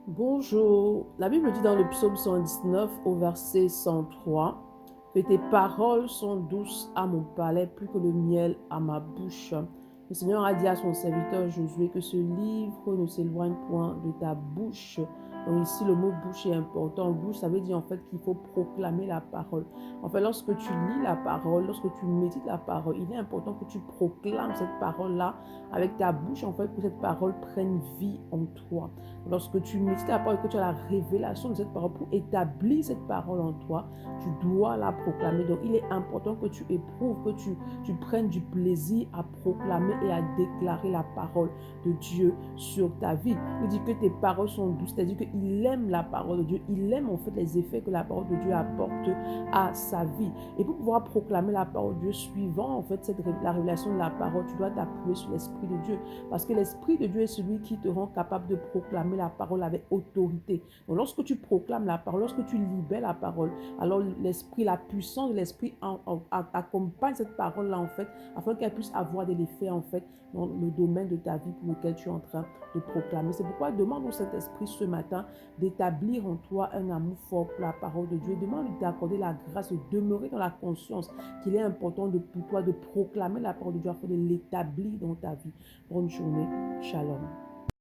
Bonjour. La Bible dit dans le psaume 119 au verset 103 que tes paroles sont douces à mon palais plus que le miel à ma bouche. Le Seigneur a dit à son serviteur Josué que ce livre ne s'éloigne point de ta bouche. Donc ici, le mot bouche est important. Bouche, ça veut dire en fait qu'il faut proclamer la parole. En fait, lorsque tu lis la parole, lorsque tu médites la parole, il est important que tu proclames cette parole-là avec ta bouche, en fait, que cette parole prenne vie en toi. Lorsque tu médites la parole et que tu as la révélation de cette parole pour établir cette parole en toi, tu dois la proclamer. Donc, il est important que tu éprouves, que tu prennes du plaisir à proclamer et à déclarer la parole de Dieu sur ta vie. Il dit que tes paroles sont douces, c'est-à-dire qu'il aime la parole de Dieu. Il aime en fait les effets que la parole de Dieu apporte à sa vie. Et pour pouvoir proclamer la parole de Dieu suivant en fait la révélation de la parole, tu dois t'appuyer sur l'Esprit de Dieu. Parce que l'Esprit de Dieu est celui qui te rend capable de proclamer la parole avec autorité. Donc lorsque tu proclames la parole, lorsque tu libères la parole, alors l'Esprit, la puissance de l'Esprit accompagne cette parole-là en fait, afin qu'elle puisse avoir de l'effet en fait dans le domaine de ta vie pour lequel tu es en train de proclamer. C'est pourquoi demande au Saint-Esprit ce matin d'établir en toi un amour fort pour la parole de Dieu. Demande d'accorder la grâce de demeurer dans la conscience qu'il est important pour toi de proclamer la parole de Dieu afin de l'établir dans ta vie. Bonne journée. Shalom.